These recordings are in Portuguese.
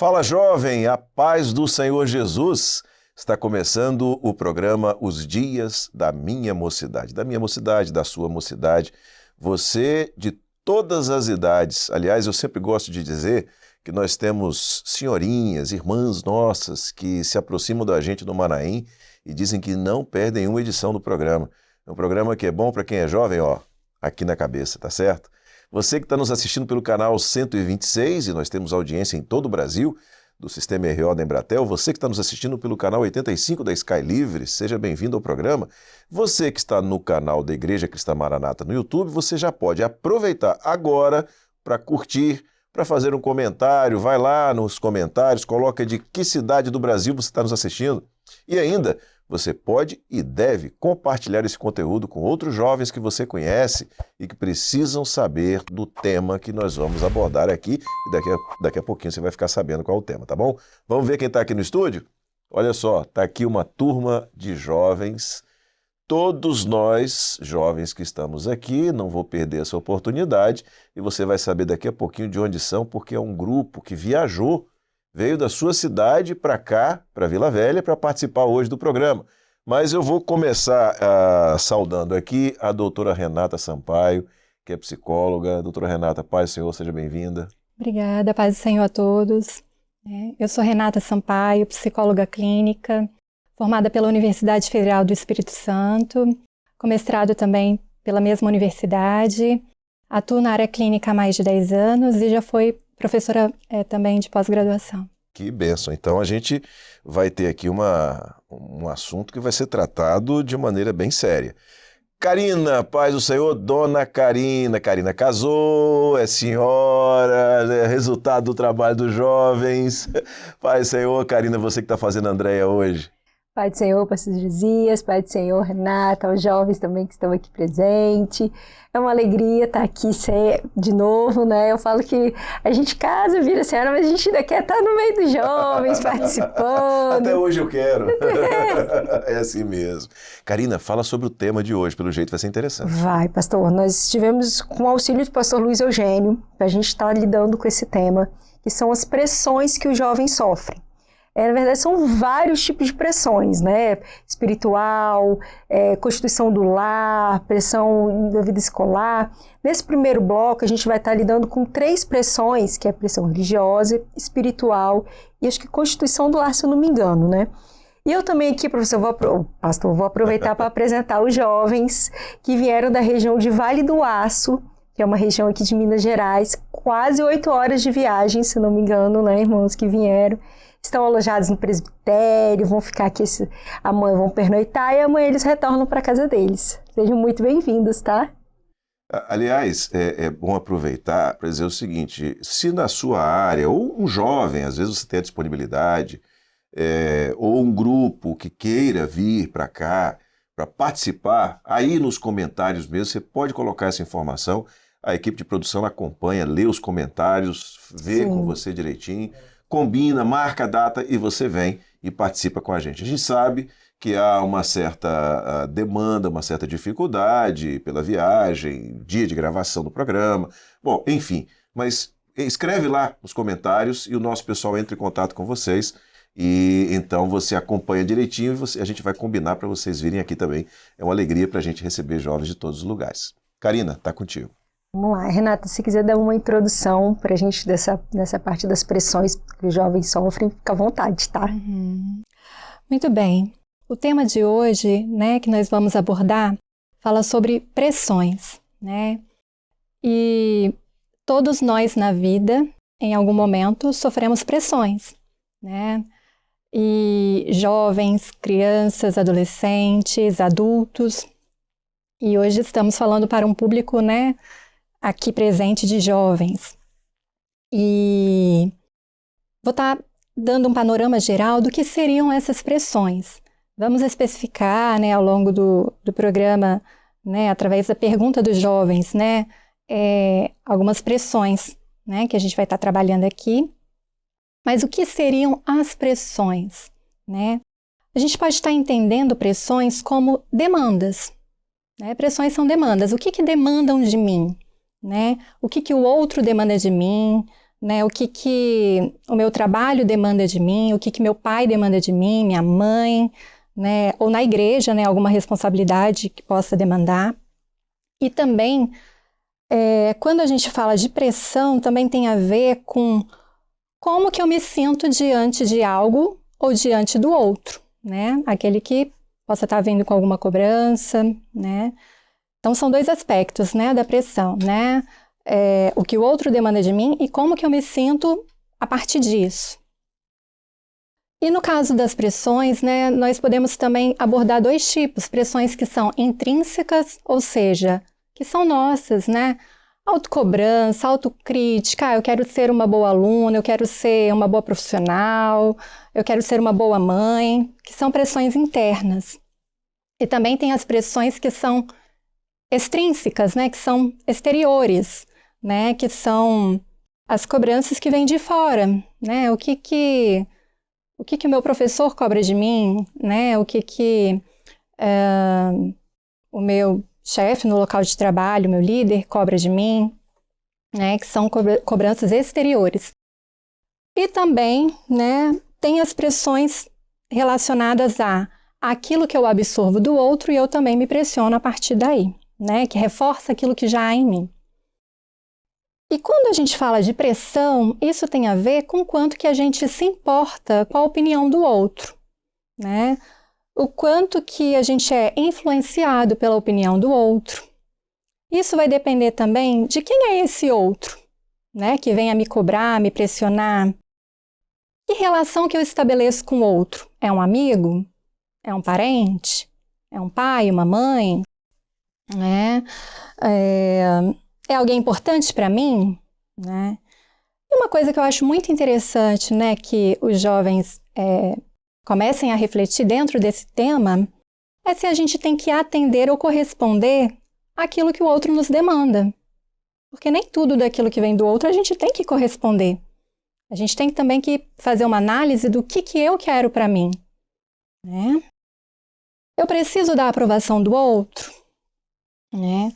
Fala, jovem, a paz do Senhor Jesus. Está começando o programa Os Dias da Minha Mocidade. Da minha mocidade, da sua mocidade. Você de todas as idades. Aliás, eu sempre gosto de dizer que nós temos senhorinhas, irmãs nossas que se aproximam da gente no Manaim e dizem que não perdem uma edição do programa. É um programa que é bom para quem é jovem, ó, aqui na cabeça, tá certo? Você que está nos assistindo pelo canal 126, e nós temos audiência em todo o Brasil, do Sistema RO da Embratel. Você que está nos assistindo pelo canal 85 da Sky Livre, seja bem-vindo ao programa. Você que está no canal da Igreja Cristã Maranata no YouTube, você já pode aproveitar agora para curtir, para fazer um comentário. Vai lá nos comentários, coloca de que cidade do Brasil você está nos assistindo. E ainda, você pode e deve compartilhar esse conteúdo com outros jovens que você conhece e que precisam saber do tema que nós vamos abordar aqui. E daqui a pouquinho você vai ficar sabendo qual é o tema, tá bom? Vamos ver quem está aqui no estúdio? Olha só, está aqui uma turma de jovens. Todos nós, jovens que estamos aqui, não vou perder essa oportunidade. E você vai saber daqui a pouquinho de onde são, porque é um grupo que viajou. Veio da sua cidade para cá, para Vila Velha, para participar hoje do programa. Mas eu vou começar saudando aqui a doutora Renata Sampaio, que é psicóloga. Doutora Renata, paz do Senhor, seja bem-vinda. Obrigada, paz do Senhor a todos. Eu sou Renata Sampaio, psicóloga clínica, formada pela Universidade Federal do Espírito Santo, com mestrado também pela mesma universidade. Atuo na área clínica há mais de 10 anos e já fui professora também de pós-graduação. Que bênção. Então a gente vai ter aqui um assunto que vai ser tratado de maneira bem séria. Karina, paz do Senhor, dona Karina. Karina casou, é senhora, é resultado do trabalho dos jovens. Paz do Senhor, Karina, você que está fazendo a Andréia hoje. Pai do Senhor, pastor Josias, Pai do Senhor, Renata, aos jovens também que estão aqui presentes. É uma alegria estar aqui de novo, né? Eu falo que a gente casa, vira senhora, mas a gente ainda quer estar no meio dos jovens, participando. Até hoje eu quero. É assim mesmo. Karina, fala sobre o tema de hoje, pelo jeito vai ser interessante. Vai, pastor. Nós estivemos com o auxílio do pastor Luiz Eugênio, para a gente estar lidando com esse tema, que são as pressões que os jovens sofrem. Na verdade, são vários tipos de pressões, né? Espiritual, constituição do lar, pressão da vida escolar. Nesse primeiro bloco, a gente vai estar lidando com 3 pressões, que é a pressão religiosa, espiritual e acho que constituição do lar, se eu não me engano, né? E eu também aqui, professor, vou aproveitar para apresentar os jovens que vieram da região de Vale do Aço, que é uma região aqui de Minas Gerais, quase 8 horas de viagem, se não me engano, né, irmãos que vieram. Estão alojados no presbitério, vão ficar aqui amanhã, vão pernoitar e amanhã eles retornam para a casa deles. Sejam muito bem-vindos, tá? Aliás, é bom aproveitar para dizer o seguinte, se na sua área, ou um jovem, às vezes você tem a disponibilidade, ou um grupo que queira vir para cá, para participar, aí nos comentários mesmo, você pode colocar essa informação, a equipe de produção acompanha, lê os comentários, vê com você direitinho, combina, marca a data e você vem e participa com a gente. A gente sabe que há uma certa demanda, uma certa dificuldade pela viagem, dia de gravação do programa, bom, enfim, mas escreve lá nos comentários e o nosso pessoal entra em contato com vocês e então você acompanha direitinho e a gente vai combinar para vocês virem aqui também. É uma alegria para a gente receber jovens de todos os lugares. Karina, tá contigo. Vamos lá, Renata, se quiser dar uma introdução para a gente nessa parte das pressões que os jovens sofrem, fica à vontade, tá? Muito bem. O tema de hoje, né, que nós vamos abordar, fala sobre pressões, né? E todos nós na vida, em algum momento, sofremos pressões, né? E jovens, crianças, adolescentes, adultos. E hoje estamos falando para um público, né, aqui presente de jovens. E vou estar dando um panorama geral do que seriam essas pressões. Vamos especificar, né, ao longo do programa, né, através da pergunta dos jovens, né, algumas pressões, né, que a gente vai estar trabalhando aqui. Mas o que seriam as pressões, né? A gente pode estar entendendo pressões como demandas, né? Pressões são demandas. O que demandam de mim? Né? O que o outro demanda de mim? né? O que o meu trabalho demanda de mim, o que meu pai demanda de mim, minha mãe, né? Ou na igreja, né? Alguma responsabilidade que possa demandar. E também, quando a gente fala de pressão, também tem a ver com como que eu me sinto diante de algo ou diante do outro, né? Aquele que possa estar vindo com alguma cobrança, né? Então, são dois aspectos, né, da pressão, né? O que o outro demanda de mim e como que eu me sinto a partir disso. E no caso das pressões, né, nós podemos também abordar dois tipos, pressões que são intrínsecas, ou seja, que são nossas, né? Autocobrança, autocrítica, eu quero ser uma boa aluna, eu quero ser uma boa profissional, eu quero ser uma boa mãe, que são pressões internas. E também tem as pressões que são extrínsecas, né, que são exteriores, né, que são as cobranças que vêm de fora, né, o que o meu professor cobra de mim, né, o meu chefe no local de trabalho, meu líder cobra de mim, né, que são cobranças exteriores. E também, né, tem as pressões relacionadas àquilo que eu absorvo do outro e eu também me pressiono a partir daí, né, que reforça aquilo que já há em mim. E quando a gente fala de pressão, isso tem a ver com o quanto que a gente se importa com a opinião do outro, né? O quanto que a gente é influenciado pela opinião do outro. Isso vai depender também de quem é esse outro, né, que vem a me cobrar, me pressionar. Que relação que eu estabeleço com o outro? É um amigo? É um parente? É um pai, uma mãe? Né? É alguém importante para mim? Né? E uma coisa que eu acho muito interessante, né, que os jovens comecem a refletir dentro desse tema, é se a gente tem que atender ou corresponder àquilo que o outro nos demanda. Porque nem tudo daquilo que vem do outro a gente tem que corresponder. A gente tem também que fazer uma análise do que eu quero para mim. Né? Eu preciso da aprovação do outro? Né?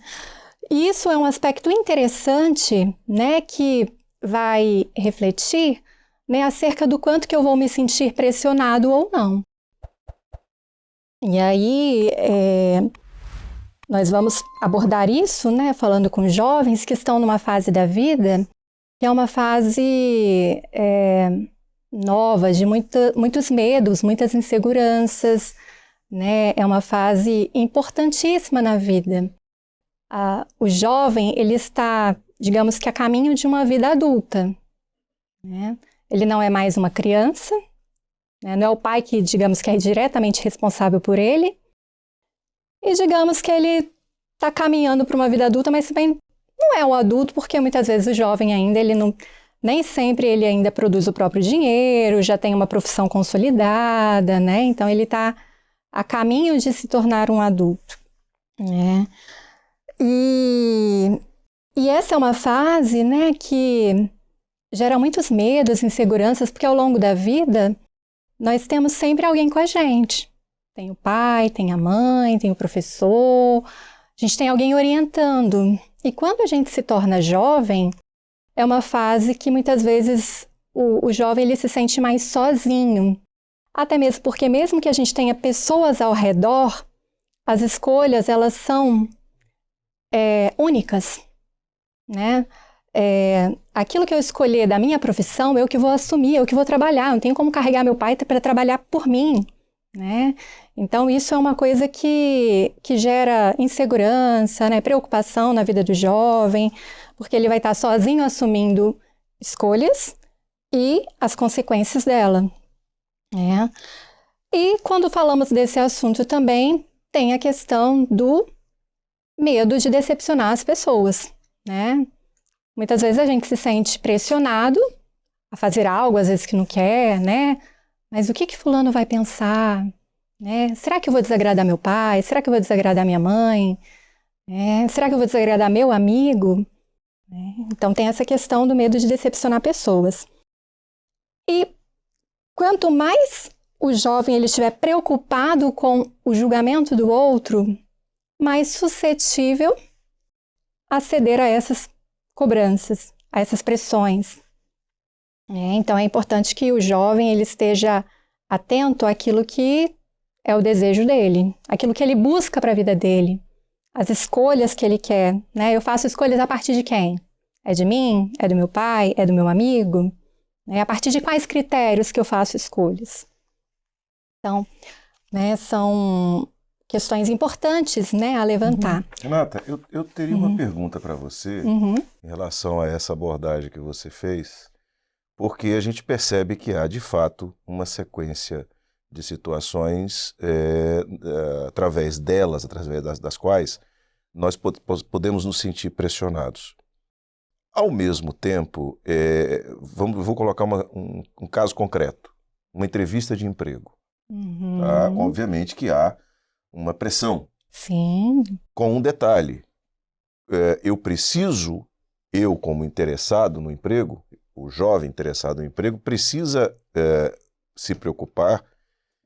E isso é um aspecto interessante, né, que vai refletir, né, acerca do quanto que eu vou me sentir pressionado ou não. E aí, nós vamos abordar isso, né, falando com jovens que estão numa fase da vida, que é uma fase nova, de muitos medos, muitas inseguranças, né, é uma fase importantíssima na vida. O jovem, ele está, digamos que a caminho de uma vida adulta, né? Ele não é mais uma criança, né? Não é o pai que, digamos, que é diretamente responsável por ele, e digamos que ele está caminhando para uma vida adulta, mas também não é um adulto, porque muitas vezes o jovem ainda, nem sempre ele ainda produz o próprio dinheiro, já tem uma profissão consolidada, né? Então ele está a caminho de se tornar um adulto, né? E essa é uma fase, né, que gera muitos medos, inseguranças, porque ao longo da vida nós temos sempre alguém com a gente. Tem o pai, tem a mãe, tem o professor, a gente tem alguém orientando. E quando a gente se torna jovem, é uma fase que muitas vezes o jovem ele se sente mais sozinho. Até mesmo porque mesmo que a gente tenha pessoas ao redor, as escolhas elas são únicas, né? Aquilo que eu escolher da minha profissão, eu que vou assumir, eu que vou trabalhar, não tenho como carregar meu pai para trabalhar por mim, né? Então isso é uma coisa que gera insegurança, né? Preocupação na vida do jovem, porque ele vai estar sozinho assumindo escolhas e as consequências dela, né? E quando falamos desse assunto também, tem a questão do medo de decepcionar as pessoas, né? Muitas vezes a gente se sente pressionado a fazer algo, às vezes que não quer, né? Mas o que fulano vai pensar? Né? Será que eu vou desagradar meu pai? Será que eu vou desagradar minha mãe? Será que eu vou desagradar meu amigo? Então tem essa questão do medo de decepcionar pessoas. E quanto mais o jovem ele estiver preocupado com o julgamento do outro, mais suscetível a ceder a essas cobranças, a essas pressões, Então, é importante que o jovem ele esteja atento àquilo que é o desejo dele, aquilo que ele busca para a vida dele, as escolhas que ele quer, né? Eu faço escolhas a partir de quem? É de mim? É do meu pai? É do meu amigo? A partir de quais critérios que eu faço escolhas? Então, né, são questões importantes, né, a levantar. Renata, eu teria uma pergunta para você em relação a essa abordagem que você fez, porque a gente percebe que há, de fato, uma sequência de situações através delas, através das quais nós podemos nos sentir pressionados. Ao mesmo tempo, vou colocar um caso concreto, uma entrevista de emprego. Tá? Obviamente que há uma pressão. Sim. Com um detalhe, eu como interessado no emprego, o jovem interessado no emprego, precisa se preocupar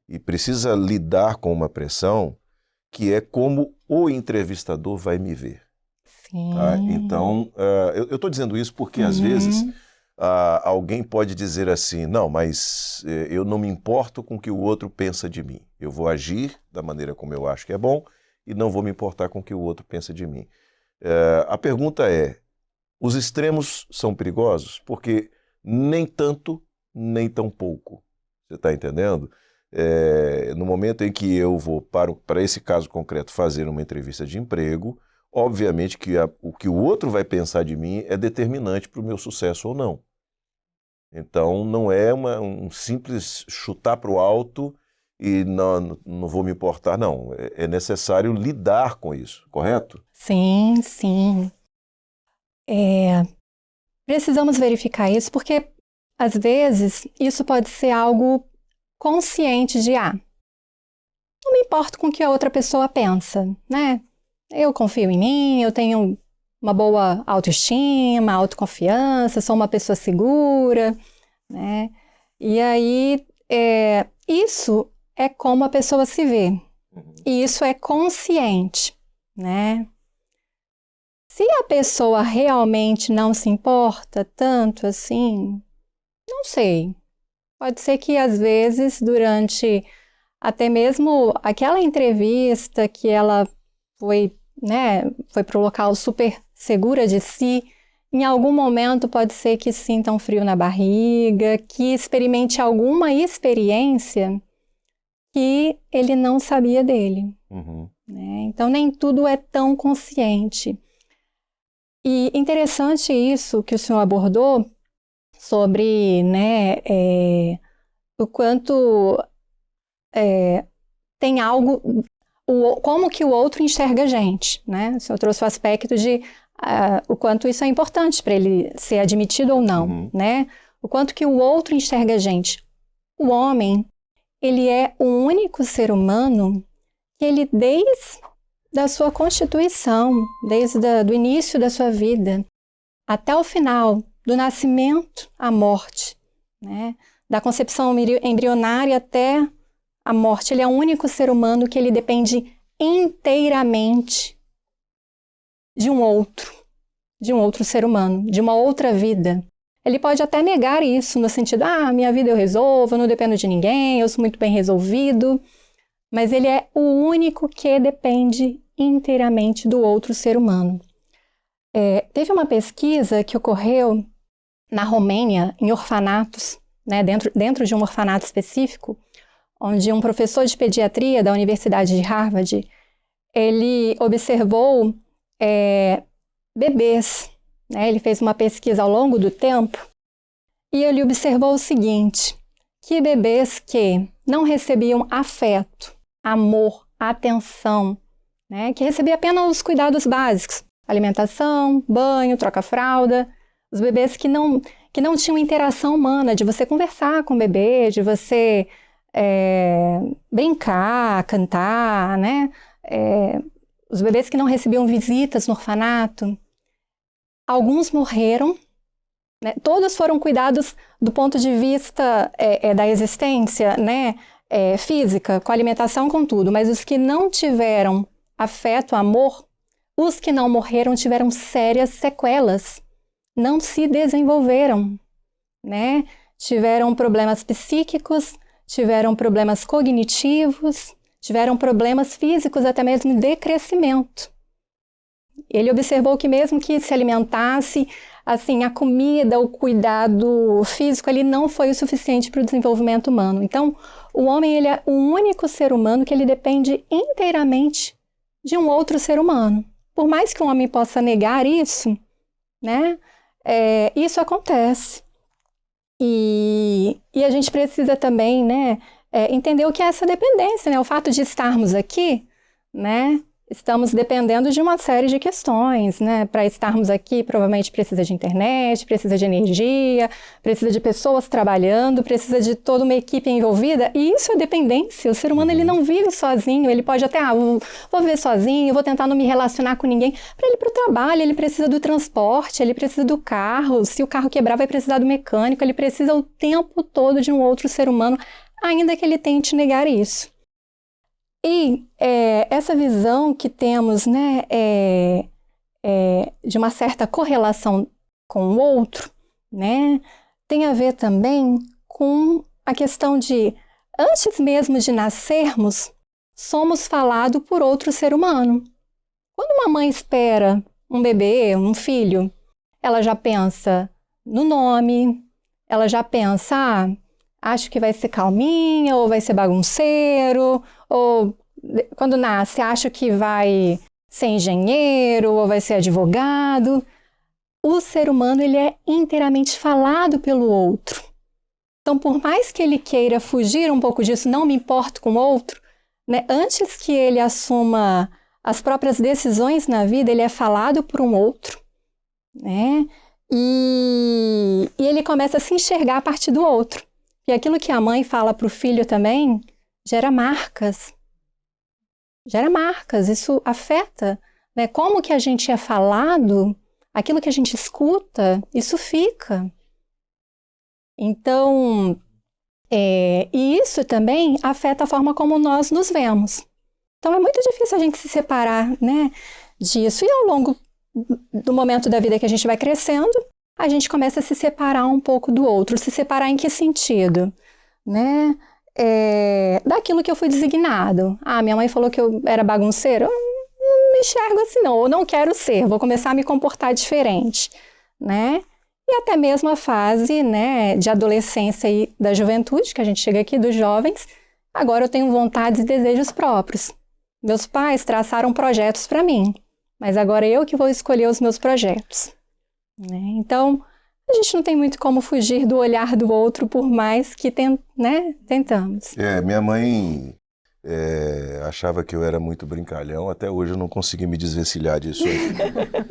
e precisa lidar com uma pressão que é como o entrevistador vai me ver. Sim. Tá? Então, eu estou dizendo isso porque, às vezes, alguém pode dizer assim, não, mas eu não me importo com o que o outro pensa de mim. Eu vou agir da maneira como eu acho que é bom e não vou me importar com o que o outro pensa de mim. A pergunta é, os extremos são perigosos? Porque nem tanto, nem tão pouco. Você está entendendo? No momento em que eu vou, para esse caso concreto, fazer uma entrevista de emprego, obviamente que o que o outro vai pensar de mim é determinante para o meu sucesso ou não. Então, não é um simples chutar para o alto e não vou me importar, não. É necessário lidar com isso, correto? Sim, sim. Precisamos verificar isso porque, às vezes, isso pode ser algo consciente de, não me importo com o que a outra pessoa pensa, né? Eu confio em mim, eu tenho uma boa autoestima, autoconfiança, sou uma pessoa segura, né? E aí, isso é como a pessoa se vê. E isso é consciente, né? Se a pessoa realmente não se importa tanto assim, não sei. Pode ser que, às vezes, durante até mesmo aquela entrevista que ela foi para o local super segura de si, em algum momento pode ser que sinta um frio na barriga, que experimente alguma experiência que ele não sabia dele. Né? Então, nem tudo é tão consciente. E interessante isso que o senhor abordou sobre o quanto tem algo, como que o outro enxerga a gente, né? O senhor trouxe o aspecto de o quanto isso é importante para ele ser admitido ou não, né? O quanto que o outro enxerga a gente. O homem, ele é o único ser humano que ele, desde a sua constituição, desde o início da sua vida, até o final, do nascimento à morte, né? Da concepção embrionária até a morte, ele é o único ser humano que ele depende inteiramente de um outro ser humano, de uma outra vida. Ele pode até negar isso, no sentido, minha vida eu resolvo, eu não dependo de ninguém, eu sou muito bem resolvido, mas ele é o único que depende inteiramente do outro ser humano. Teve uma pesquisa que ocorreu na Romênia, em orfanatos, né, dentro de um orfanato específico, onde um professor de pediatria da Universidade de Harvard, ele observou bebês, né? Ele fez uma pesquisa ao longo do tempo e ele observou o seguinte, que bebês que não recebiam afeto, amor, atenção, né? Que recebiam apenas os cuidados básicos, alimentação, banho, troca-fralda, os bebês que não tinham interação humana, de você conversar com o bebê, de você brincar, cantar, né? Os bebês que não recebiam visitas no orfanato, alguns morreram, né? Todos foram cuidados do ponto de vista da existência, né? Física, com alimentação, com tudo, mas os que não tiveram afeto, amor, os que não morreram tiveram sérias sequelas, não se desenvolveram. né? Tiveram problemas psíquicos, tiveram problemas cognitivos, tiveram problemas físicos, até mesmo de crescimento. Ele observou que mesmo que se alimentasse, assim, a comida, o cuidado físico, ele não foi o suficiente para o desenvolvimento humano. Então, o homem, ele é o único ser humano que ele depende inteiramente de um outro ser humano. Por mais que o homem possa negar isso, né, isso acontece. E a gente precisa também, né, entender o que é essa dependência, né, o fato de estarmos aqui, né, estamos dependendo de uma série de questões, né? Para estarmos aqui, provavelmente precisa de internet, precisa de energia, precisa de pessoas trabalhando, precisa de toda uma equipe envolvida. E isso é dependência. O ser humano, ele não vive sozinho. Ele pode até, vou viver sozinho, vou tentar não me relacionar com ninguém. Para ele ir para o trabalho, ele precisa do transporte, ele precisa do carro. Se o carro quebrar, vai precisar do mecânico. Ele precisa o tempo todo de um outro ser humano, ainda que ele tente negar isso. E essa visão que temos, né, de uma certa correlação com o outro, né, tem a ver também com a questão de, antes mesmo de nascermos, somos falados por outro ser humano. Quando uma mãe espera um bebê, um filho, ela já pensa no nome, ela já pensa, acho que vai ser calminha, ou vai ser bagunceiro, ou quando nasce, acho que vai ser engenheiro, ou vai ser advogado. O ser humano, ele é inteiramente falado pelo outro. Então, por mais que ele queira fugir um pouco disso, não me importo com o outro, né, antes que ele assuma as próprias decisões na vida, ele é falado por um outro, né? E ele começa a se enxergar a partir do outro. E aquilo que a mãe fala para o filho também gera marcas. Gera marcas, isso afeta, né? Como que a gente é falado, aquilo que a gente escuta, isso fica. Então, e isso também afeta a forma como nós nos vemos. Então, é muito difícil a gente se separar, né, disso. E ao longo do momento da vida que a gente vai crescendo, a gente começa a se separar um pouco do outro. Se separar em que sentido? Né? Daquilo que eu fui designado. Minha mãe falou que eu era bagunceira. Eu não me enxergo assim, não. Eu não quero ser. Vou começar a me comportar diferente. Né? E até mesmo a fase, né, de adolescência e da juventude, que a gente chega aqui, dos jovens. Agora eu tenho vontades e desejos próprios. Meus pais traçaram projetos para mim. Mas agora eu que vou escolher os meus projetos. Né? Então, a gente não tem muito como fugir do olhar do outro, por mais que tentamos. Minha mãe achava que eu era muito brincalhão, até hoje eu não consegui me desvencilhar disso aí.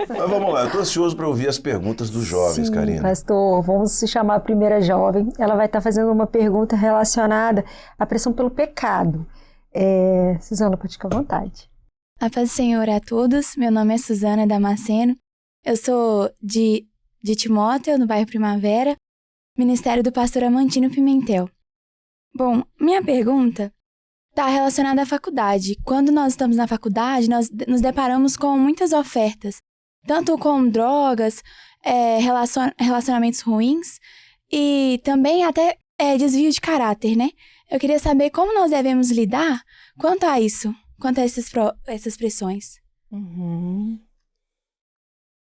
Mas vamos lá, eu estou ansioso para ouvir as perguntas dos jovens, Sim, Karina. Pastor, vamos chamar a primeira jovem. Ela vai estar fazendo uma pergunta relacionada à pressão pelo pecado. Suzana, pode ficar à vontade. A paz do Senhor a todos, meu nome é Suzana Damasceno, eu sou de Timóteo, no bairro Primavera, Ministério do Pastor Amantino Pimentel. Bom, minha pergunta está relacionada à faculdade. Quando nós estamos na faculdade, nós nos deparamos com muitas ofertas, tanto com drogas, relacionamentos ruins e também até desvio de caráter, né? Eu queria saber como nós devemos lidar quanto a isso, quanto a essas pressões. Uhum.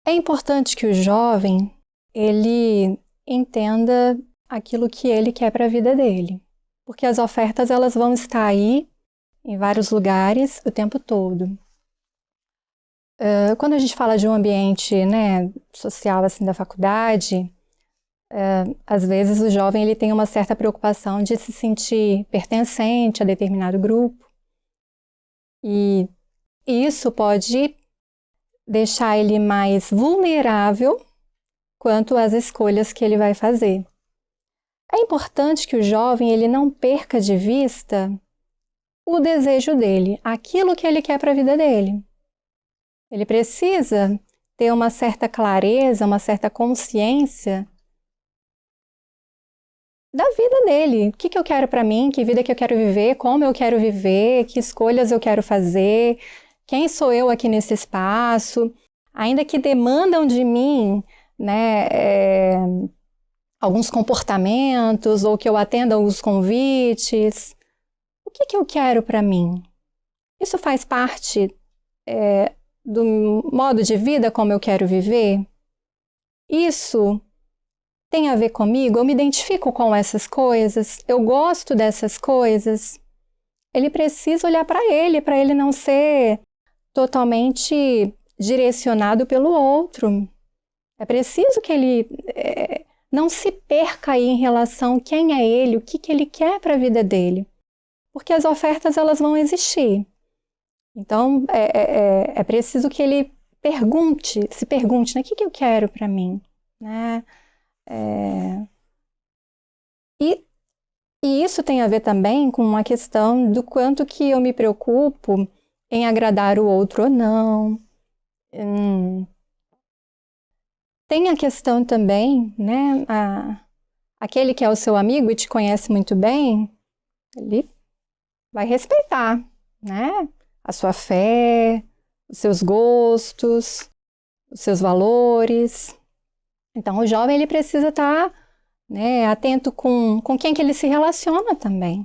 É importante que o jovem, ele entenda aquilo que ele quer para a vida dele. Porque as ofertas, elas vão estar aí, em vários lugares, o tempo todo. Quando a gente fala de um ambiente, né, social, assim, da faculdade, às vezes o jovem, ele tem uma certa preocupação de se sentir pertencente a determinado grupo. E isso pode deixar ele mais vulnerável quanto às escolhas que ele vai fazer. É importante que o jovem, ele não perca de vista o desejo dele, aquilo que ele quer para a vida dele. Ele precisa ter uma certa clareza, uma certa consciência da vida dele. O que eu quero para mim, que vida que eu quero viver, como eu quero viver, que escolhas eu quero fazer, quem sou eu aqui nesse espaço, ainda que demandam de mim, né, alguns comportamentos ou que eu atenda alguns convites. O que eu quero para mim? Isso faz parte do modo de vida como eu quero viver? Isso tem a ver comigo? Eu me identifico com essas coisas? Eu gosto dessas coisas? Ele precisa olhar para ele não ser totalmente direcionado pelo outro. É preciso que ele não se perca aí em relação a quem é ele, o que ele quer para a vida dele. Porque as ofertas, elas vão existir. Então, é preciso que ele se pergunte, né? O que eu quero para mim? Né? E isso tem a ver também com uma questão do quanto que eu me preocupo em agradar o outro ou não. Tem a questão também, né? Aquele que é o seu amigo e te conhece muito bem, ele vai respeitar, né? A sua fé, os seus gostos, os seus valores. Então, o jovem ele precisa estar, né, atento com quem que ele se relaciona também.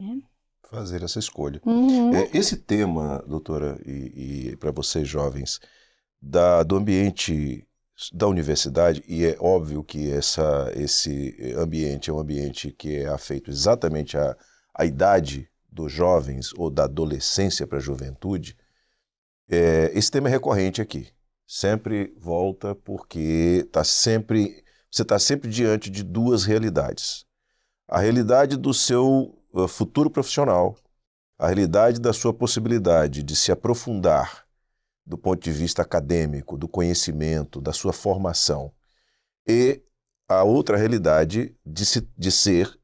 Né? Fazer essa escolha. Uhum. Esse tema, doutora, e para vocês jovens, do ambiente da universidade, e é óbvio que esse ambiente é um ambiente que é afeito exatamente à idade dos jovens ou da adolescência para a juventude, esse tema é recorrente aqui. Sempre volta porque você está sempre diante de duas realidades. A realidade do seu futuro profissional, a realidade da sua possibilidade de se aprofundar do ponto de vista acadêmico, do conhecimento, da sua formação, e a outra realidade de ser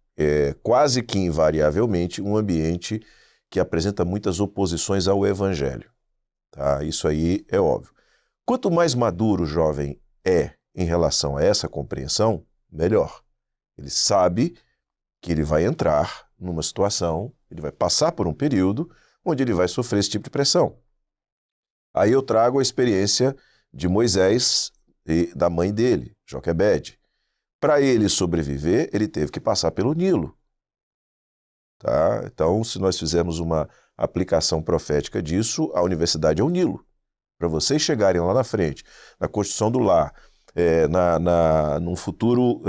quase que invariavelmente um ambiente que apresenta muitas oposições ao evangelho. Tá? Isso aí é óbvio. Quanto mais maduro o jovem é em relação a essa compreensão, melhor. Ele sabe que ele vai entrar numa situação, ele vai passar por um período onde ele vai sofrer esse tipo de pressão. Aí eu trago a experiência de Moisés e da mãe dele, Joquebede. Para ele sobreviver, ele teve que passar pelo Nilo. Tá? Então, se nós fizermos uma aplicação profética disso, a universidade é o Nilo. Para vocês chegarem lá na frente, na construção do lar, num futuro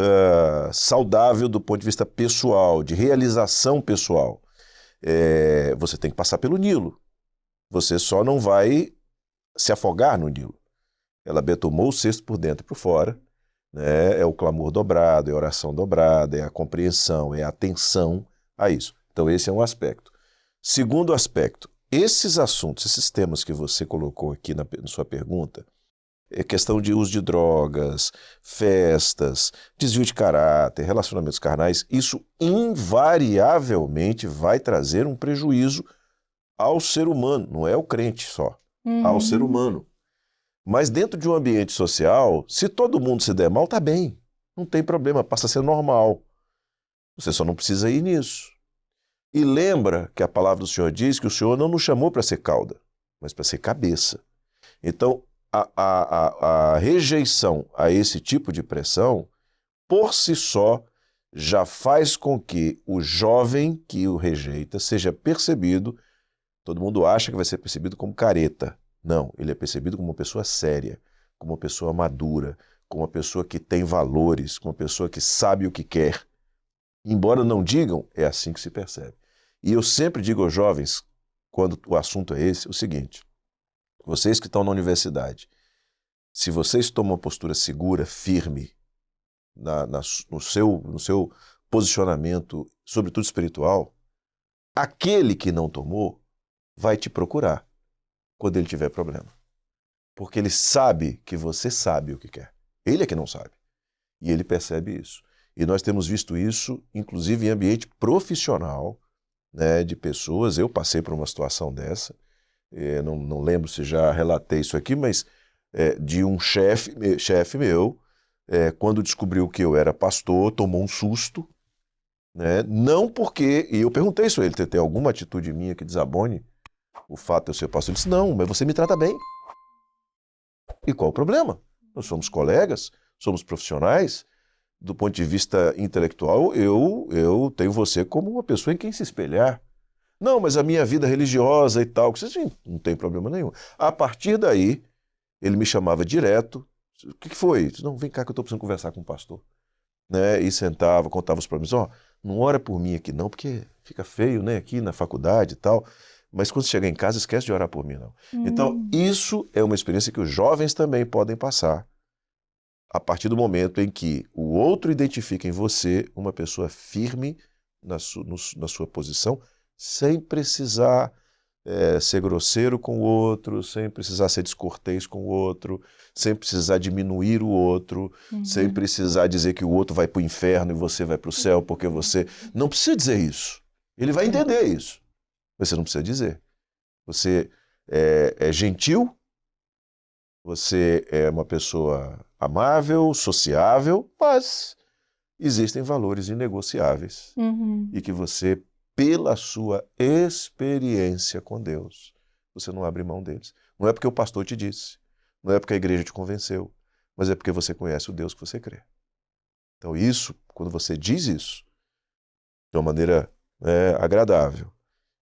saudável do ponto de vista pessoal, de realização pessoal, você tem que passar pelo Nilo. Você só não vai se afogar no Nilo. Ela betumou o cesto por dentro e por fora, né? É o clamor dobrado, é a oração dobrada, é a compreensão, é a atenção a isso. Então esse é um aspecto. Segundo aspecto, esses assuntos, esses temas que você colocou aqui na sua pergunta, questão de uso de drogas, festas, desvio de caráter, relacionamentos carnais, isso invariavelmente vai trazer um prejuízo ao ser humano, não é o crente só, ao ser humano. Mas dentro de um ambiente social, se todo mundo se der mal, tá bem, não tem problema, passa a ser normal. Você só não precisa ir nisso. E lembra que a palavra do Senhor diz que o Senhor não nos chamou para ser cauda, mas para ser cabeça. Então, a rejeição a esse tipo de pressão, por si só, já faz com que o jovem que o rejeita seja percebido, todo mundo acha que vai ser percebido como careta. Não, ele é percebido como uma pessoa séria, como uma pessoa madura, como uma pessoa que tem valores, como uma pessoa que sabe o que quer. Embora não digam, é assim que se percebe. E eu sempre digo aos jovens, quando o assunto é esse, o seguinte: vocês que estão na universidade, se vocês tomam uma postura segura, firme, no seu posicionamento, sobretudo espiritual, aquele que não tomou vai te procurar quando ele tiver problema. Porque ele sabe que você sabe o que quer. Ele é que não sabe. E ele percebe isso. E nós temos visto isso, inclusive em ambiente profissional, né, de pessoas. Eu passei por uma situação dessa, não lembro se já relatei isso aqui, mas de um chefe meu, quando descobriu que eu era pastor, tomou um susto, né, não porque... E eu perguntei isso a ele: tem alguma atitude minha que desabone o fato de eu ser pastor? Ele disse: não, mas você me trata bem. E qual o problema? Nós somos colegas, somos profissionais, do ponto de vista intelectual, eu tenho você como uma pessoa em quem se espelhar. Não, mas a minha vida religiosa e tal, não tem problema nenhum. A partir daí, ele me chamava direto. O que foi? Eu disse, não, vem cá que eu estou precisando conversar com o pastor. Né? E sentava, contava os problemas. Ó, não ora por mim aqui não, porque fica feio, né, aqui na faculdade e tal. Mas quando chegar em casa, esquece de orar por mim, não. Então, isso é uma experiência que os jovens também podem passar a partir do momento em que o outro identifica em você uma pessoa firme na sua posição, sem precisar ser grosseiro com o outro, sem precisar ser descortês com o outro, sem precisar diminuir o outro, sem precisar dizer que o outro vai para o inferno e você vai para o céu porque você... Não precisa dizer isso. Ele vai entender isso. Você não precisa dizer. Você é gentil, você é uma pessoa amável, sociável, mas existem valores inegociáveis e que você, pela sua experiência com Deus, você não abre mão deles. Não é porque o pastor te disse, não é porque a igreja te convenceu, mas é porque você conhece o Deus que você crê. Então isso, quando você diz isso de uma maneira agradável,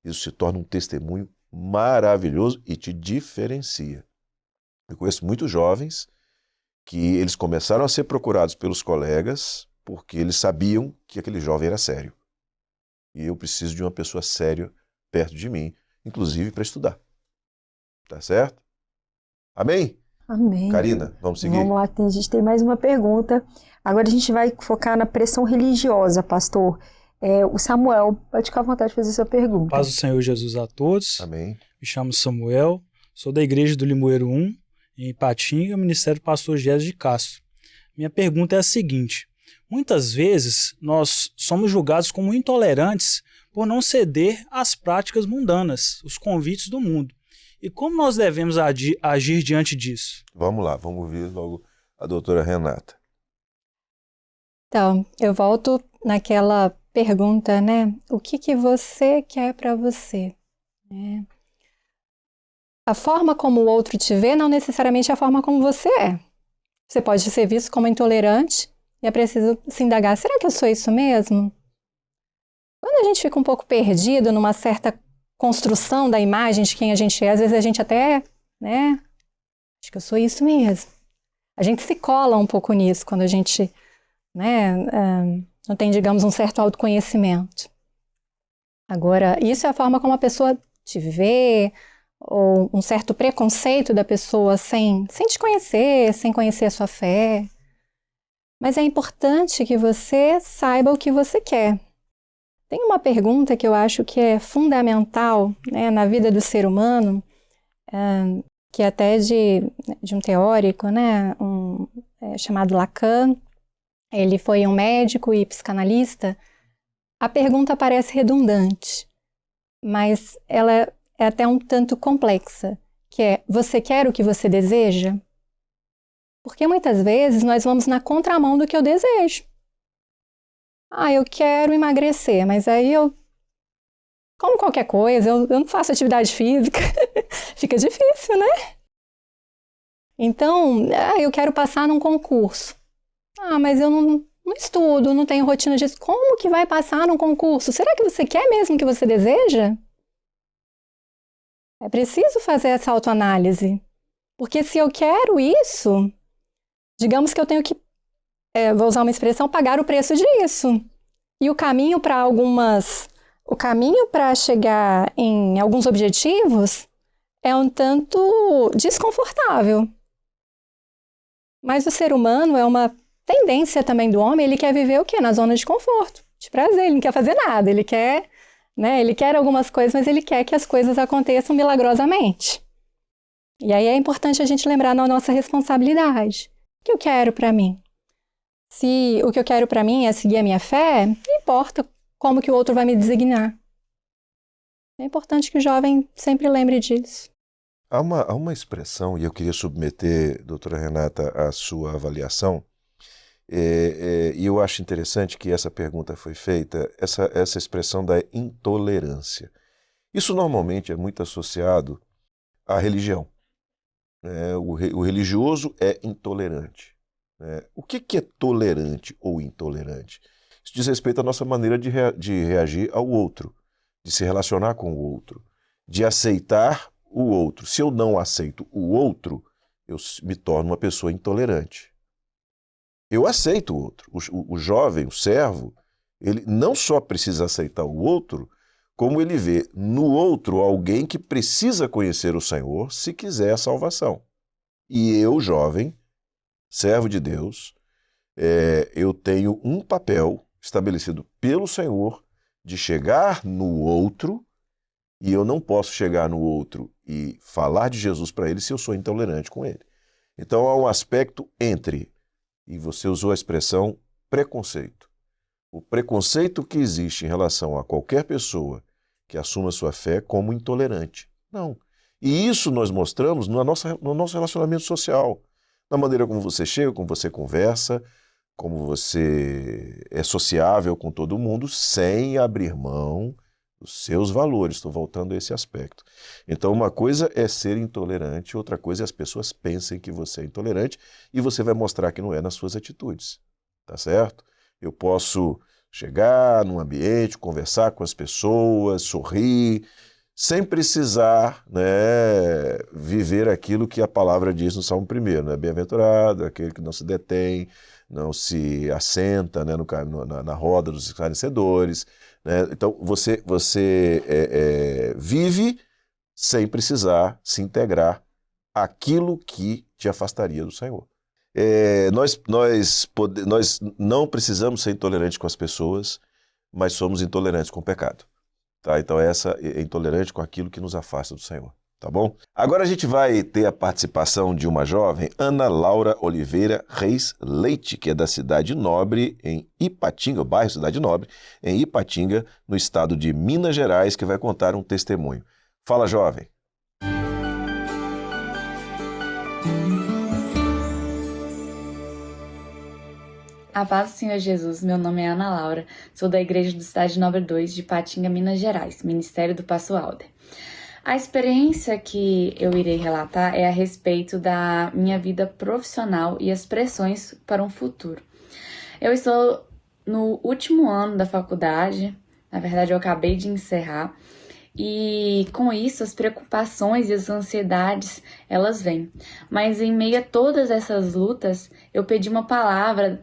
isso se torna um testemunho maravilhoso e te diferencia. Eu conheço muitos jovens que eles começaram a ser procurados pelos colegas porque eles sabiam que aquele jovem era sério. E eu preciso de uma pessoa séria perto de mim, inclusive para estudar. Tá certo? Amém? Amém. Karina, vamos seguir? Vamos lá, a gente tem mais uma pergunta. Agora a gente vai focar na pressão religiosa, pastor. O Samuel, pode ficar à vontade de fazer sua pergunta. Paz do Senhor Jesus a todos. Amém. Me chamo Samuel, sou da Igreja do Limoeiro 1, em Ipatinga, Ministério do Pastor Gésio de Castro. Minha pergunta é a seguinte: muitas vezes nós somos julgados como intolerantes por não ceder às práticas mundanas, os convites do mundo. E como nós devemos agir diante disso? Vamos lá, vamos ouvir logo a doutora Renata. Então, eu volto naquela pergunta, né? O que você quer para você? A forma como o outro te vê não necessariamente é a forma como você é. Você pode ser visto como intolerante e é preciso se indagar, será que eu sou isso mesmo? Quando a gente fica um pouco perdido numa certa construção da imagem de quem a gente é, às vezes a gente até, acho que eu sou isso mesmo. A gente se cola um pouco nisso quando a gente, não tem, digamos, um certo autoconhecimento. Agora, isso é a forma como a pessoa te vê, ou um certo preconceito da pessoa sem te conhecer, sem conhecer a sua fé. Mas é importante que você saiba o que você quer. Tem uma pergunta que eu acho que é fundamental, na vida do ser humano, que é até de um teórico, chamado Lacan. Ele foi um médico e psicanalista. A pergunta parece redundante, mas ela é até um tanto complexa, que é: você quer o que você deseja? Porque muitas vezes nós vamos na contramão do que eu desejo. Eu quero emagrecer, mas aí eu como qualquer coisa, eu não faço atividade física. Fica difícil, né? Então, eu quero passar num concurso. Mas eu não estudo, não tenho rotina disso. Como que vai passar num concurso? Será que você quer mesmo o que você deseja? É preciso fazer essa autoanálise. Porque se eu quero isso, digamos que eu tenho que, vou usar uma expressão, pagar o preço disso. E o caminho para chegar em alguns objetivos é um tanto desconfortável. Mas o ser humano é uma tendência também do homem, ele quer viver o quê? Na zona de conforto, de prazer, ele não quer fazer nada, ele quer algumas coisas, mas ele quer que as coisas aconteçam milagrosamente. E aí é importante a gente lembrar da nossa responsabilidade. O que eu quero para mim? Se o que eu quero para mim é seguir a minha fé, não importa como que o outro vai me designar. É importante que o jovem sempre lembre disso. Há uma expressão, e eu queria submeter, doutora Renata, a sua avaliação, e eu acho interessante que essa pergunta foi feita, essa expressão da intolerância. Isso normalmente é muito associado à religião. O religioso é intolerante. né? O que é tolerante ou intolerante? Isso diz respeito à nossa maneira de reagir ao outro, de se relacionar com o outro, de aceitar o outro. Se eu não aceito o outro, eu me torno uma pessoa intolerante. Eu aceito o outro. O jovem, o servo, ele não só precisa aceitar o outro, como ele vê no outro alguém que precisa conhecer o Senhor se quiser a salvação. E eu, jovem, servo de Deus, eu tenho um papel estabelecido pelo Senhor de chegar no outro, e eu não posso chegar no outro e falar de Jesus para ele se eu sou intolerante com ele. Então há um aspecto entre, e você usou a expressão preconceito. O preconceito que existe em relação a qualquer pessoa que assuma sua fé como intolerante. Não. E isso nós mostramos no nosso relacionamento social. Na maneira como você chega, como você conversa, como você é sociável com todo mundo, sem abrir mão dos seus valores. Estou voltando a esse aspecto. Então, uma coisa é ser intolerante, outra coisa é as pessoas pensem que você é intolerante e você vai mostrar que não é nas suas atitudes. Tá certo? Eu posso chegar num ambiente, conversar com as pessoas, sorrir, sem precisar, né, viver aquilo que a palavra diz no Salmo 1, né? Bem-aventurado aquele que não se detém, não se assenta, né, na roda dos esclarecedores, né? Então, você vive sem precisar se integrar àquilo que te afastaria do Senhor. Nós não precisamos ser intolerantes com as pessoas, mas somos intolerantes com o pecado. Tá? Então essa é intolerante com aquilo que nos afasta do Senhor. Tá bom? Agora a gente vai ter a participação de uma jovem, Ana Laura Oliveira Reis Leite, que é da Cidade Nobre, em Ipatinga, o bairro Cidade Nobre, em Ipatinga, no estado de Minas Gerais, que vai contar um testemunho. Fala, jovem. A paz do Senhor Jesus, meu nome é Ana Laura, sou da Igreja do Cidade Nobre 2 de Ipatinga, Minas Gerais, Ministério do Pastor Alder. A experiência que eu irei relatar é a respeito da minha vida profissional e as pressões para um futuro. Eu estou no último ano da faculdade, na verdade eu acabei de encerrar, e com isso as preocupações e as ansiedades, elas vêm. Mas em meio a todas essas lutas, eu pedi uma palavra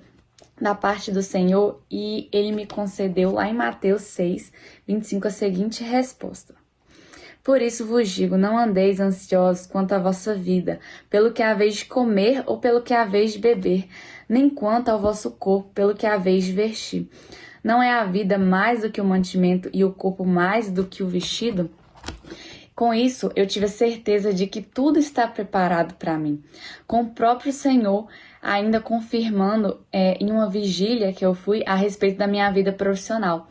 da parte do Senhor e Ele me concedeu lá em Mateus 6, 25 a seguinte resposta. Por isso vos digo, não andeis ansiosos quanto à vossa vida, pelo que haveis de comer ou pelo que haveis de beber, nem quanto ao vosso corpo, pelo que haveis de vestir. Não é a vida mais do que o mantimento e o corpo mais do que o vestido? Com isso, eu tive a certeza de que tudo está preparado para mim. Com o próprio Senhor, ainda confirmando em uma vigília que eu fui a respeito da minha vida profissional.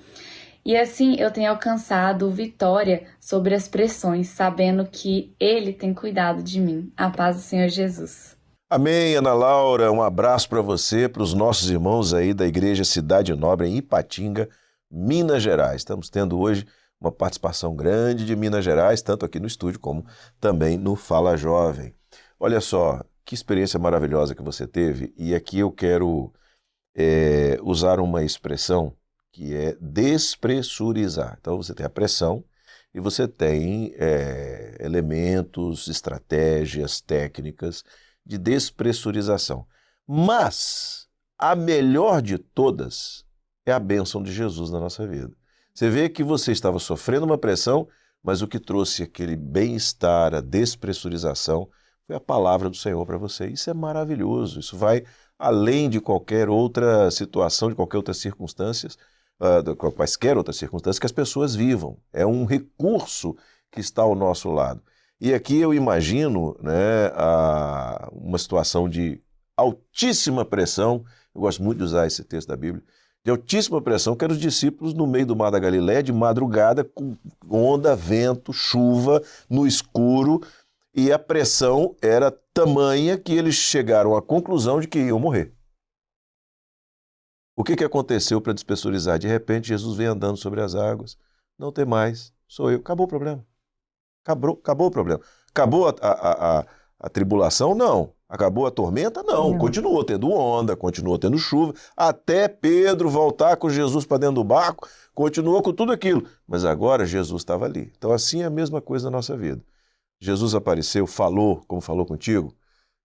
E assim eu tenho alcançado vitória sobre as pressões, sabendo que Ele tem cuidado de mim. A paz do Senhor Jesus. Amém, Ana Laura. Um abraço para você, para os nossos irmãos aí da Igreja Cidade Nobre, em Ipatinga, Minas Gerais. Estamos tendo hoje uma participação grande de Minas Gerais, tanto aqui no estúdio como também no Fala Jovem. Olha só, que experiência maravilhosa que você teve, e aqui eu quero usar uma expressão que é despressurizar. Então você tem a pressão e você tem elementos, estratégias, técnicas de despressurização. Mas a melhor de todas é a bênção de Jesus na nossa vida. Você vê que você estava sofrendo uma pressão, mas o que trouxe aquele bem-estar, a despressurização, foi a palavra do Senhor para você. Isso é maravilhoso, isso vai além de qualquer outra situação, de qualquer outra circunstância, quaisquer outras circunstâncias que as pessoas vivam. É um recurso que está ao nosso lado. E aqui eu imagino, né, uma situação de altíssima pressão, eu gosto muito de usar esse texto da Bíblia, de altíssima pressão, que eram os discípulos no meio do mar da Galileia, de madrugada, com onda, vento, chuva, no escuro, e a pressão era tamanha que eles chegaram à conclusão de que iam morrer. O que aconteceu para despressurizar? De repente, Jesus vem andando sobre as águas. Não tem mais, sou eu. Acabou o problema. Acabou o problema. Acabou a tribulação? Não. Acabou a tormenta? Não, continuou tendo onda, continuou tendo chuva, até Pedro voltar com Jesus para dentro do barco, continuou com tudo aquilo. Mas agora Jesus estava ali. Então assim é a mesma coisa na nossa vida. Jesus apareceu, falou, como falou contigo.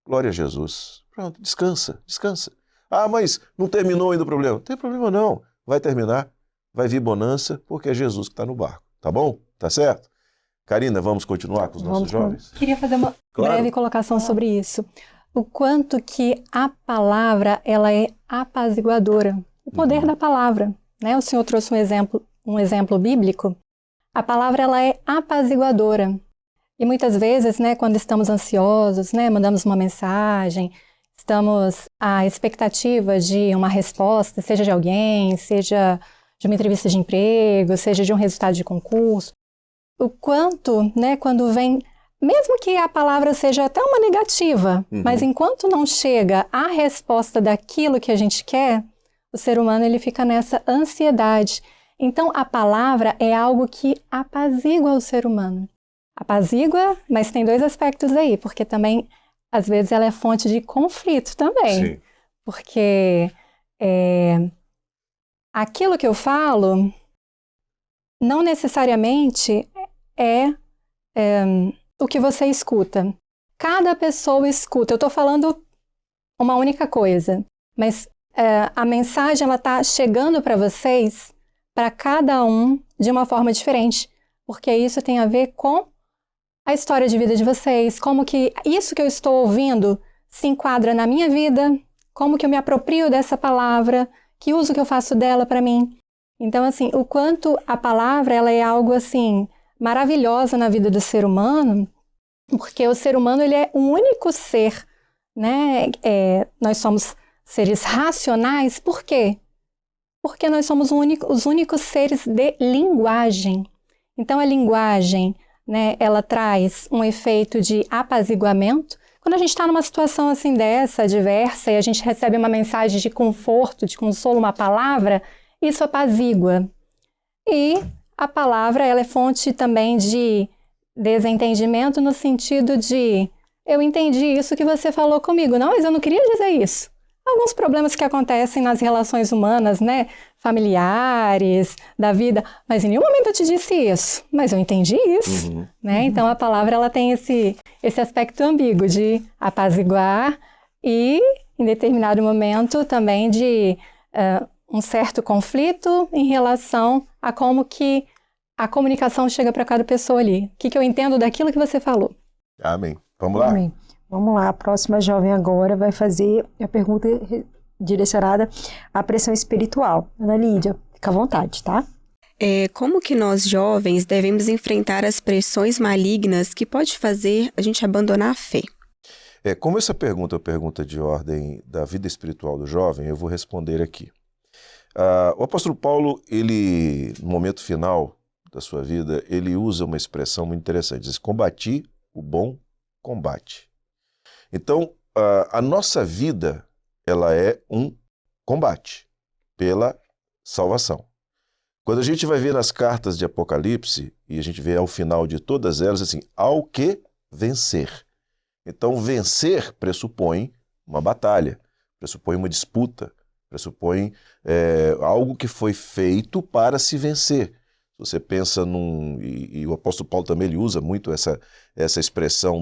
Glória a Jesus. Pronto, descansa, descansa. Ah, mas não terminou ainda o problema. Não tem problema não, vai terminar, vai vir bonança, porque é Jesus que está no barco. Tá bom? Tá certo? Karina, vamos continuar com os nossos jovens? Queria fazer uma breve colocação sobre isso. O quanto que a palavra, ela é apaziguadora. O poder da palavra, né? O senhor trouxe um exemplo bíblico. A palavra, ela é apaziguadora. E muitas vezes, né, quando estamos ansiosos, né, mandamos uma mensagem, estamos à expectativa de uma resposta, seja de alguém, seja de uma entrevista de emprego, seja de um resultado de concurso. O quanto, né, quando vem, mesmo que a palavra seja até uma negativa, mas enquanto não chega a resposta daquilo que a gente quer, o ser humano ele fica nessa ansiedade. Então, a palavra é algo que apazigua o ser humano. Apazigua, mas tem dois aspectos aí, porque também, às vezes, ela é fonte de conflito também. Sim. Porque aquilo que eu falo não necessariamente é o que você escuta. Cada pessoa escuta. Eu estou falando uma única coisa, mas a mensagem ela está chegando para vocês, para cada um, de uma forma diferente, porque isso tem a ver com a história de vida de vocês, como que isso que eu estou ouvindo se enquadra na minha vida, como que eu me aproprio dessa palavra, que uso que eu faço dela para mim. Então, assim, o quanto a palavra ela é algo, assim, maravilhosa na vida do ser humano, porque o ser humano ele é um único ser, né? Nós somos seres racionais, por quê? Porque nós somos os únicos seres de linguagem. Então, a linguagem, né, ela traz um efeito de apaziguamento. Quando a gente está numa situação assim dessa, adversa, e a gente recebe uma mensagem de conforto, de consolo, uma palavra, isso apazigua. E a palavra ela é fonte também de desentendimento no sentido de eu entendi isso que você falou comigo. Não, mas eu não queria dizer isso. Alguns problemas que acontecem nas relações humanas, né? Familiares, da vida. Mas em nenhum momento eu te disse isso. Mas eu entendi isso. Né? Então a palavra ela tem esse aspecto ambíguo de apaziguar e, em determinado momento, também de um certo conflito em relação a como que a comunicação chega para cada pessoa ali. O que eu entendo daquilo que você falou. Amém. Vamos lá? Amém. Vamos lá, a próxima jovem agora vai fazer a pergunta direcionada à pressão espiritual. Ana Lídia, fica à vontade, tá? Como que nós jovens devemos enfrentar as pressões malignas que pode fazer a gente abandonar a fé? Como essa pergunta é uma pergunta de ordem da vida espiritual do jovem, eu vou responder aqui. O apóstolo Paulo, ele, no momento final da sua vida, ele usa uma expressão muito interessante, diz, combati o bom combate. Então, a nossa vida, ela é um combate pela salvação. Quando a gente vai ver nas cartas de Apocalipse, e a gente vê ao final de todas elas, assim, ao que vencer. Então, vencer pressupõe uma batalha, pressupõe uma disputa, pressupõe algo que foi feito para se vencer. Você pensa e o apóstolo Paulo também ele usa muito essa expressão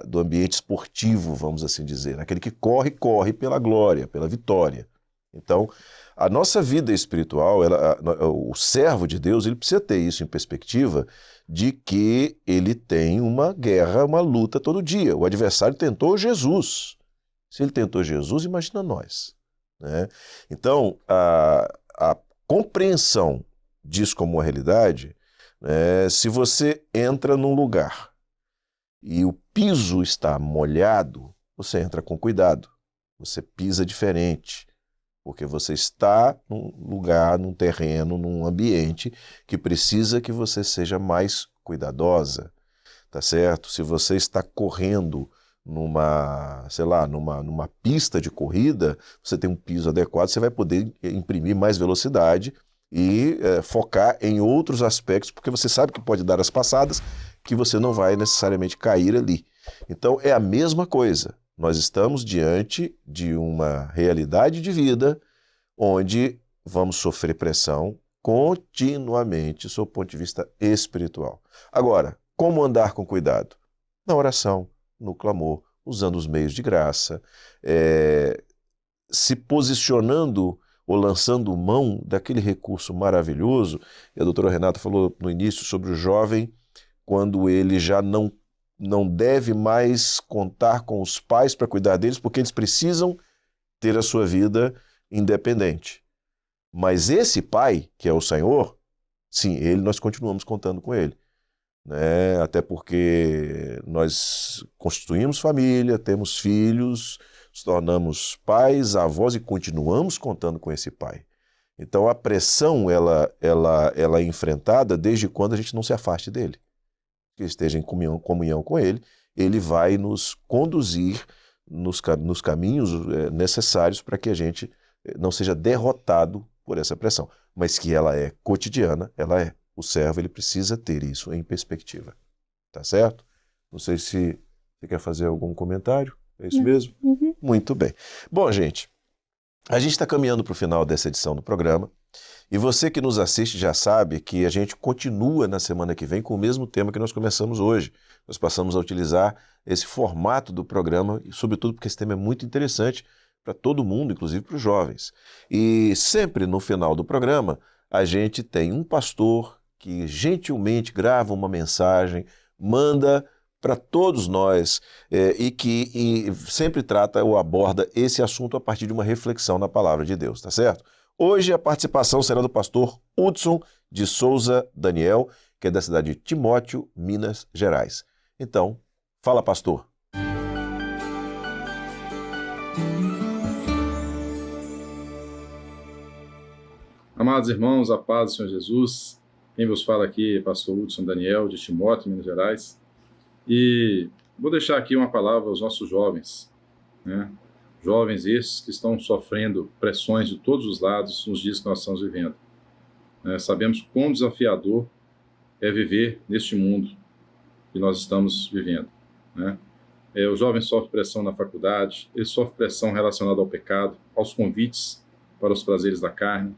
do ambiente esportivo, vamos assim dizer, aquele que corre pela glória, pela vitória. Então, a nossa vida espiritual, o servo de Deus, ele precisa ter isso em perspectiva de que ele tem uma guerra, uma luta todo dia. O adversário tentou Jesus. Se ele tentou Jesus, imagina nós. Né? Então, a compreensão disso como uma realidade, se você entra num lugar e o piso está molhado, você entra com cuidado, você pisa diferente, porque você está num lugar, num terreno, num ambiente que precisa que você seja mais cuidadosa, tá certo? Se você está correndo numa pista de corrida, você tem um piso adequado, você vai poder imprimir mais velocidade e focar em outros aspectos, porque você sabe que pode dar as passadas, que você não vai necessariamente cair ali. Então é a mesma coisa. Nós estamos diante de uma realidade de vida onde vamos sofrer pressão continuamente, sob o ponto de vista espiritual. Agora, como andar com cuidado? Na oração, no clamor, usando os meios de graça, se posicionando ou lançando mão daquele recurso maravilhoso. E a doutora Renata falou no início sobre o jovem, quando ele já não deve mais contar com os pais para cuidar deles, porque eles precisam ter a sua vida independente. Mas esse pai, que é o Senhor, sim, nós continuamos contando com ele. Né? Até porque nós constituímos família, temos filhos, nos tornamos pais, avós e continuamos contando com esse pai. Então a pressão ela é enfrentada desde quando a gente não se afaste dele. Que esteja em comunhão com ele, ele vai nos conduzir nos caminhos necessários para que a gente não seja derrotado por essa pressão. Mas que ela é cotidiana, ela é. O servo ele precisa ter isso em perspectiva. Tá certo? Não sei se você quer fazer algum comentário. É isso mesmo? Uhum. Muito bem. Bom, gente, a gente está caminhando para o final dessa edição do programa. E você que nos assiste já sabe que a gente continua na semana que vem com o mesmo tema que nós começamos hoje. Nós passamos a utilizar esse formato do programa, e sobretudo porque esse tema é muito interessante para todo mundo, inclusive para os jovens. E sempre no final do programa, a gente tem um pastor que gentilmente grava uma mensagem, manda para todos nós e que sempre trata ou aborda esse assunto a partir de uma reflexão na palavra de Deus, tá certo? Hoje a participação será do pastor Hudson de Souza Daniel, que é da cidade de Timóteo, Minas Gerais. Então, fala, pastor. Amados irmãos, a paz do Senhor Jesus. Quem vos fala aqui é pastor Hudson Daniel de Timóteo, Minas Gerais. E vou deixar aqui uma palavra aos nossos jovens, né? Jovens esses que estão sofrendo pressões de todos os lados nos dias que nós estamos vivendo. Sabemos quão desafiador é viver neste mundo que nós estamos vivendo. Né? O jovem sofre pressão na faculdade, ele sofre pressão relacionada ao pecado, aos convites para os prazeres da carne.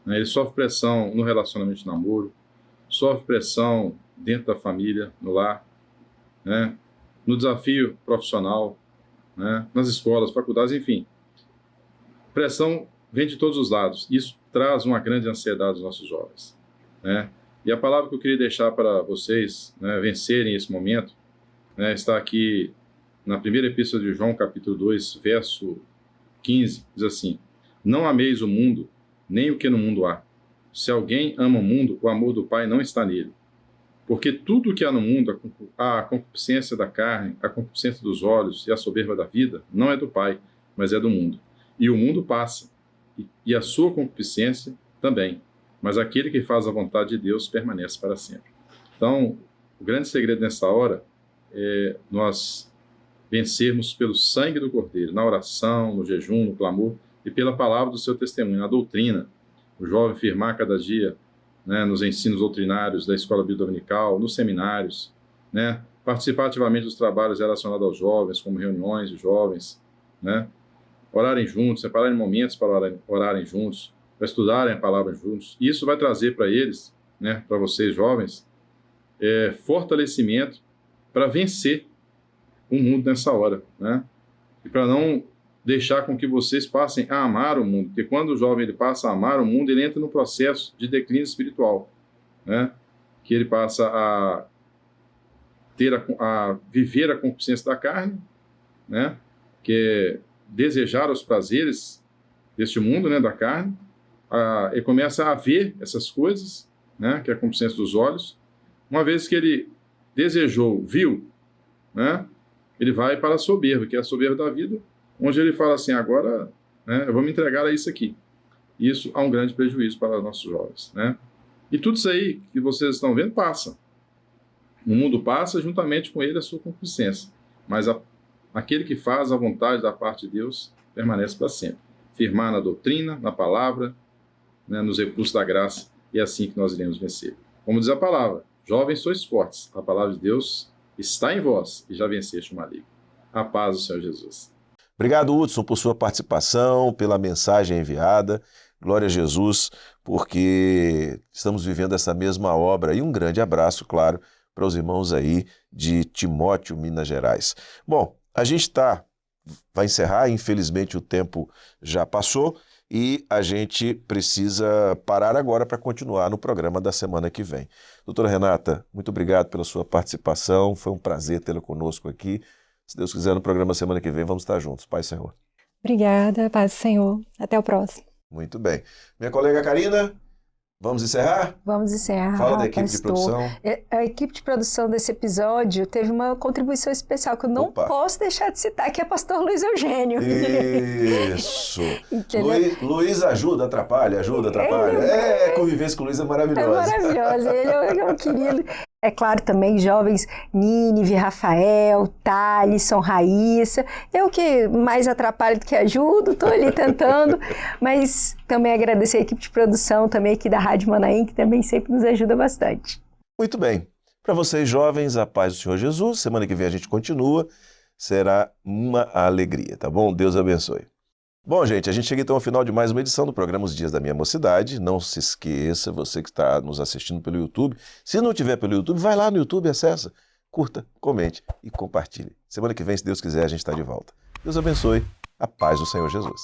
Né? Ele sofre pressão no relacionamento de namoro, sofre pressão dentro da família, no lar, né? No desafio profissional, né? Nas escolas, faculdades, enfim. Pressão vem de todos os lados. Isso traz uma grande ansiedade aos nossos jovens. Né? E a palavra que eu queria deixar para vocês, né, vencerem esse momento, né, está aqui na primeira epístola de João, capítulo 2, verso 15, diz assim: não ameis o mundo, nem o que no mundo há. Se alguém ama o mundo, o amor do Pai não está nele. Porque tudo o que há no mundo, a concupiscência da carne, a concupiscência dos olhos e a soberba da vida, não é do Pai, mas é do mundo. E o mundo passa, e a sua concupiscência também. Mas aquele que faz a vontade de Deus permanece para sempre. Então, o grande segredo nessa hora é nós vencermos pelo sangue do Cordeiro, na oração, no jejum, no clamor, e pela palavra do seu testemunho, na doutrina. O jovem firmar cada dia, né, nos ensinos doutrinários da escola bíblica dominical, nos seminários, né, participar ativamente dos trabalhos relacionados aos jovens, como reuniões de jovens, né, orarem juntos, separarem momentos para orarem juntos, para estudarem a palavra juntos. Isso vai trazer para eles, né, para vocês jovens, fortalecimento para vencer o mundo nessa hora, né, e para não deixar com que vocês passem a amar o mundo, porque quando o jovem ele passa a amar o mundo, ele entra no processo de declínio espiritual, né? Que ele passa a viver a concupiscência da carne, né? Que é desejar os prazeres deste mundo, né? Da carne, ele começa a ver essas coisas, né? Que é a concupiscência dos olhos. Uma vez que ele desejou, viu, né? Ele vai para a soberba, que é a soberba da vida, onde ele fala assim, agora, né, eu vou me entregar a isso aqui. Isso há um grande prejuízo para nossos jovens. Né? E tudo isso aí que vocês estão vendo passa. O mundo passa, juntamente com ele a sua concupiscência. Mas aquele que faz a vontade da parte de Deus permanece para sempre. Firmar na doutrina, na palavra, né, nos recursos da graça, e é assim que nós iremos vencer. Como diz a palavra, jovens sois fortes, a palavra de Deus está em vós e já venceste o maligno. A paz do Senhor Jesus. Obrigado, Hudson, por sua participação, pela mensagem enviada. Glória a Jesus, porque estamos vivendo essa mesma obra. E um grande abraço, claro, para os irmãos aí de Timóteo, Minas Gerais. Bom, a gente vai encerrar, infelizmente o tempo já passou e a gente precisa parar agora para continuar no programa da semana que vem. Doutora Renata, muito obrigado pela sua participação, foi um prazer tê-la conosco aqui. Se Deus quiser, no programa semana que vem vamos estar juntos. Paz, Senhor. Obrigada, paz do Senhor. Até o próximo. Muito bem. Minha colega Karina, vamos encerrar? Vamos encerrar, Fala da equipe de pastor. produção. A equipe de produção desse episódio teve uma contribuição especial que eu não posso deixar de citar, que é o pastor Luiz Eugênio. Isso. Luiz ajuda, atrapalha. Convivência com o Luiz é maravilhosa. É maravilhosa. Ele é um querido. É claro, também jovens Nínive, Rafael, Thalisson, Raíssa. Eu que mais atrapalho do que ajudo, estou ali tentando. Mas também agradecer a equipe de produção, também aqui da Rádio Manaim, que também sempre nos ajuda bastante. Muito bem. Para vocês jovens, a paz do Senhor Jesus. Semana que vem a gente continua. Será uma alegria, tá bom? Deus abençoe. Bom, gente, a gente chega então ao final de mais uma edição do programa Os Dias da Minha Mocidade. Não se esqueça, você que está nos assistindo pelo YouTube, se não tiver pelo YouTube, vai lá no YouTube, acessa, curta, comente e compartilhe. Semana que vem, se Deus quiser, a gente está de volta. Deus abençoe. A paz do Senhor Jesus.